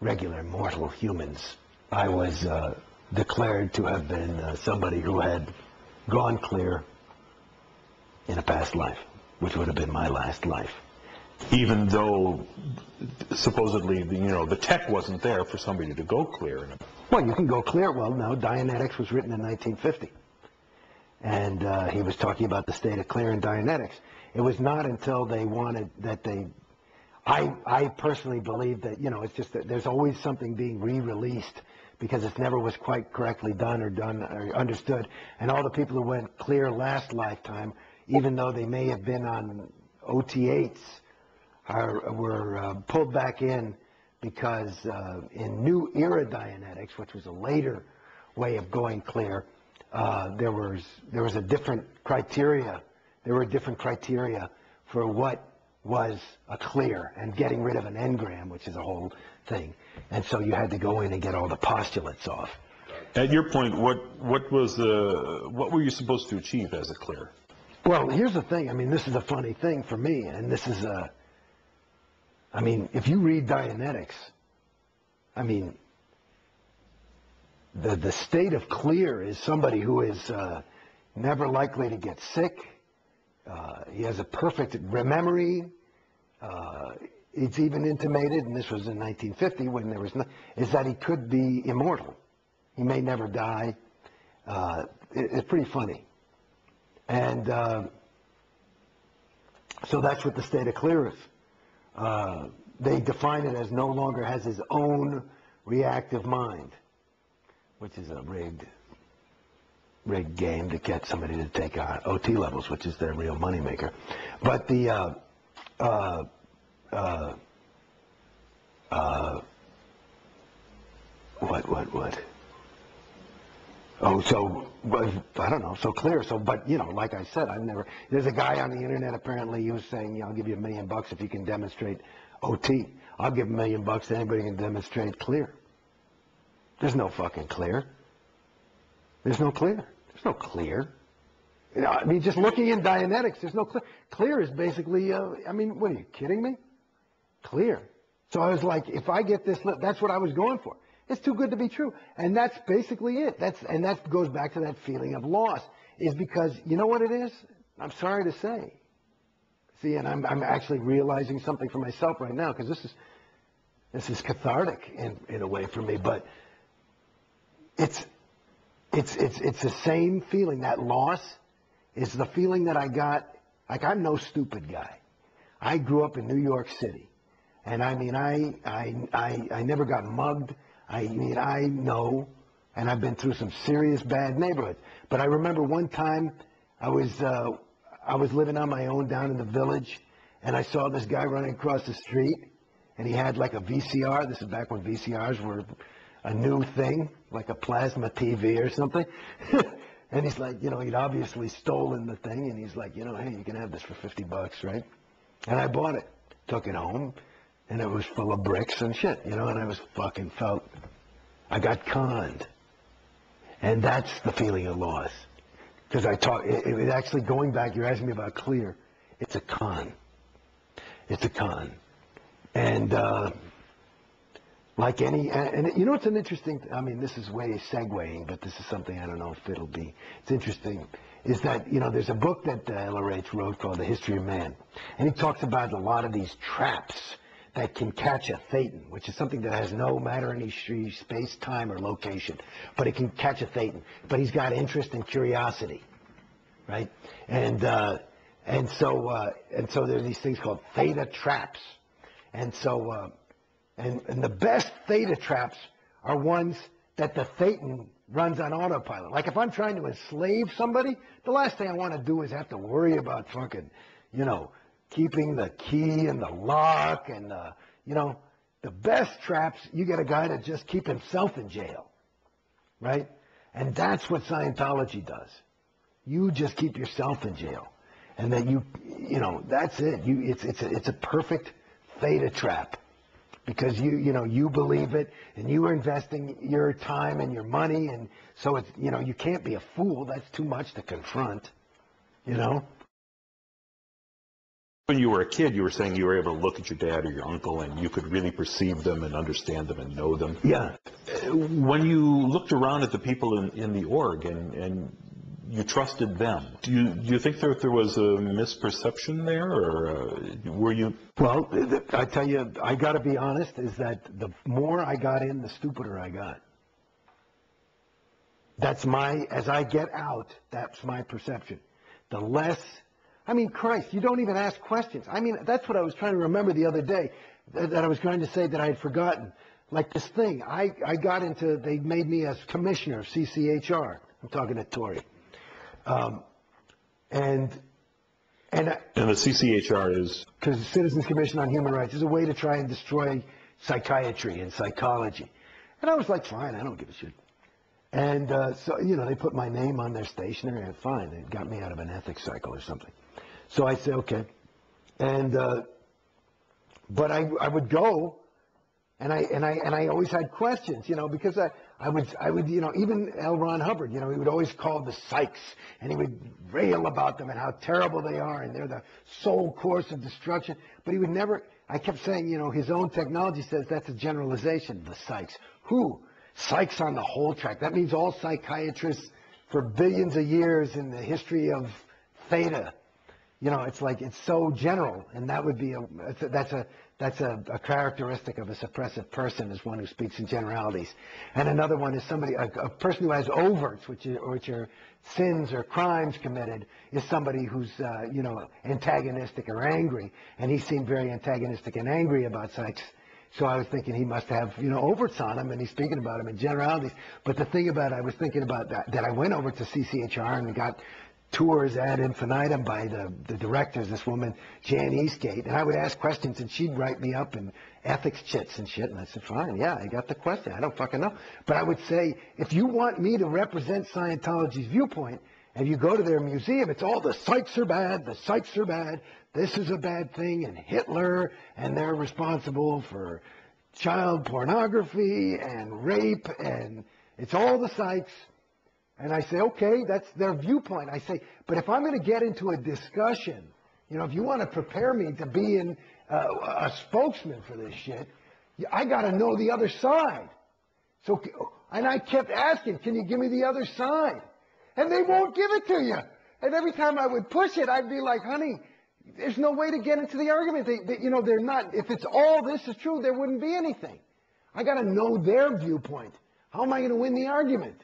regular mortal humans. I was declared to have been somebody who had gone clear in a past life, which would have been my last life. Even though supposedly the tech wasn't there for somebody to go clear. Well, you can go clear. Well, no, Dianetics was written in 1950. And he was talking about the state of clear in Dianetics. It was not until they wanted that I personally believe that, it's just that there's always something being re-released because it never was quite correctly done or understood. And all the people who went clear last lifetime, even though they may have been on OT8s, were pulled back in because in New Era Dianetics, which was a later way of going clear, there was a different criteria. There were different criteria for what was a clear and getting rid of an engram, which is a whole thing. And so you had to go in and get all the postulates off. At your point, what were you supposed to achieve as a clear? Well, here's the thing. I mean, this is a funny thing for me, and this is I mean, if you read Dianetics, I mean, the state of clear is somebody who is never likely to get sick. He has a perfect memory. It's even intimated, and this was in 1950 when there was is that he could be immortal. He may never die. It's pretty funny. And so that's what the state of clear is. They define it as no longer has his own reactive mind, which is a rigged game to get somebody to take OT levels, which is their real moneymaker. But the what? Oh, so I don't know. So clear. So, but like I said, There's a guy on the internet apparently who's saying, I'll give you $1 million if you can demonstrate OT. I'll give $1 million to anybody who can demonstrate clear. There's no fucking clear. There's no clear. There's no clear. I mean, just looking in Dianetics, there's no clear. Clear is basically, I mean, what are you kidding me? Clear. So I was like, if I get this, that's what I was going for. It's too good to be true. And that's basically it. And that goes back to that feeling of loss, is because, you know what it is? I'm sorry to say. See, and I'm actually realizing something for myself right now, because this is cathartic in a way for me, but it's the same feeling. That loss is the feeling that I got. Like, I'm no stupid guy. I grew up in New York City, and I mean, I never got mugged. I mean, I know, and I've been through some serious bad neighborhoods. But I remember one time I was living on my own down in the village, and I saw this guy running across the street, and he had like a VCR. This is back when VCRs were a new thing, like a plasma TV or something. And he's like, he'd obviously stolen the thing, and he's like, hey, you can have this for $50, right? And I bought it, took it home, and it was full of bricks and shit, and I was fucking I got conned. And that's the feeling of loss. Because it actually, going back, you're asking me about clear, it's a con. It's a con. And like any, and it's an interesting, I mean, this is way segueing, but this is something I don't know if it'll be, it's interesting, is that, there's a book that LRH wrote called The History of Man. And he talks about a lot of these traps that can catch a thetan, which is something that has no matter any space, time, or location, but it can catch a thetan. But he's got interest and curiosity, right? And so there are these things called theta traps, and so and the best theta traps are ones that the thetan runs on autopilot. Like if I'm trying to enslave somebody, the last thing I want to do is have to worry about fucking, keeping the key and the lock and, the best traps, you get a guy to just keep himself in jail, right? And that's what Scientology does. You just keep yourself in jail. And then that's it. It's a perfect theta trap because you believe it and you are investing your time and your money. And so it's, you can't be a fool. That's too much to confront, When you were a kid, you were saying you were able to look at your dad or your uncle and you could really perceive them and understand them and know them. Yeah. When you looked around at the people in the org and you trusted them, do you think that there was a misperception there, or were you? Well, I tell you, I got to be honest, is that the more I got in, the stupider I got. As I get out, that's my perception. The less, I mean, Christ, you don't even ask questions. I mean, that's what I was trying to remember the other day, that I was trying to say that I had forgotten. Like this thing, I got into, they made me as commissioner of CCHR. I'm talking to Tory. And the CCHR is? Because the Citizens Commission on Human Rights is a way to try and destroy psychiatry and psychology. And I was like, fine, I don't give a shit. And so, they put my name on their stationery, and fine, they got me out of an ethics cycle or something. So I said, okay. And, but I would go, and I always had questions, because I would, even L. Ron Hubbard, he would always call the psychs, and he would rail about them and how terrible they are, and they're the sole course of destruction. But he would never, I kept saying, his own technology says that's a generalization, the psychs. Who? Psychs on the whole track. That means all psychiatrists for billions of years in the history of theta. It's like, it's so general, and that would be that's a characteristic of a suppressive person, is one who speaks in generalities. And another one is a person who has overts, which are sins or crimes committed, is somebody who's, antagonistic or angry. And he seemed very antagonistic and angry about psychs. So I was thinking he must have, overts on him, and he's speaking about him in generalities. But the thing about it, I was thinking about that I went over to CCHR and got tours ad infinitum by the directors, this woman, Jan Eastgate, and I would ask questions, and she'd write me up in ethics chits and shit, and I said, fine, yeah, I got the question. I don't fucking know. But I would say, if you want me to represent Scientology's viewpoint, and you go to their museum, it's all the psychs are bad, the psychs are bad, this is a bad thing, and Hitler, and they're responsible for child pornography and rape, and it's all the psychs. And I say, okay, that's their viewpoint. I say, but if I'm going to get into a discussion, if you want to prepare me to be a spokesman for this shit, I got to know the other side. So, and I kept asking, can you give me the other side? And they won't give it to you. And every time I would push it, I'd be like, honey, there's no way to get into the argument. They're not, if it's all this is true, there wouldn't be anything. I got to know their viewpoint. How am I going to win the argument?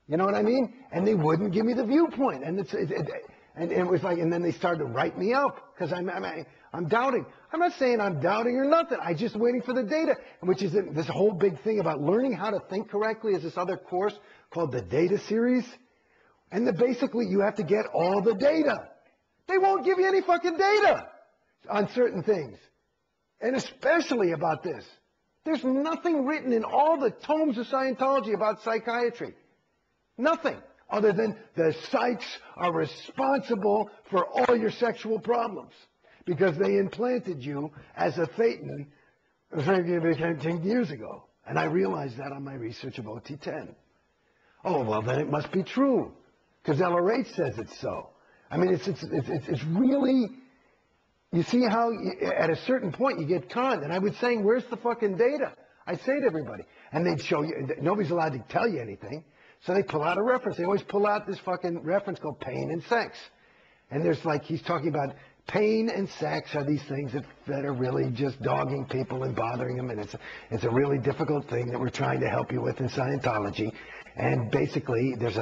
You know what I mean? And they wouldn't give me the viewpoint. And it was like, and then they started to write me up because I'm doubting. I'm not saying I'm doubting or nothing. I'm just waiting for the data, which is this whole big thing about learning how to think correctly is this other course called the Data Series. And basically you have to get all the data. They won't give you any fucking data on certain things. And especially about this. There's nothing written in all the tomes of Scientology about psychiatry. Nothing other than the psychs are responsible for all your sexual problems because they implanted you as a thetan 10 years ago. And I realized that on my research of OT10. Oh, well, then it must be true because LRH says it's so. I mean, it's really, you see how at a certain point you get conned. And I was saying, where's the fucking data? I'd say to everybody. And they'd show you, nobody's allowed to tell you anything. So they pull out a reference. They always pull out this fucking reference called pain and sex. And there's like, he's talking about pain and sex are these things that are really just dogging people and bothering them. And it's a really difficult thing that we're trying to help you with in Scientology. And basically, there's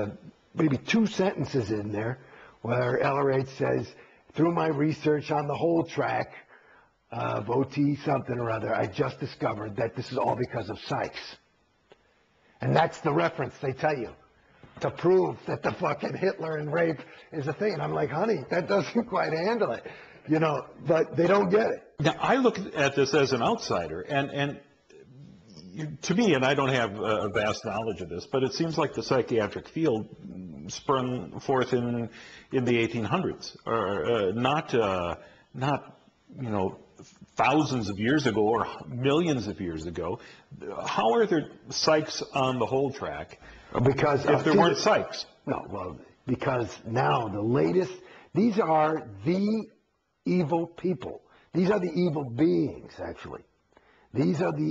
maybe 2 sentences in there where LRH says, through my research on the whole track of OT something or other, I just discovered that this is all because of psychs. And that's the reference they tell you to prove that the fucking Hitler and rape is a thing. And I'm like, honey, that doesn't quite handle it, but they don't get it. Now, I look at this as an outsider, and to me, and I don't have a vast knowledge of this, but it seems like the psychiatric field sprung forth in the 1800s, or not thousands of years ago or millions of years ago. How are there psychs on the whole track? Because if there weren't psychs? No, well, because now the latest, these are the evil people. These are the evil beings, actually. These are the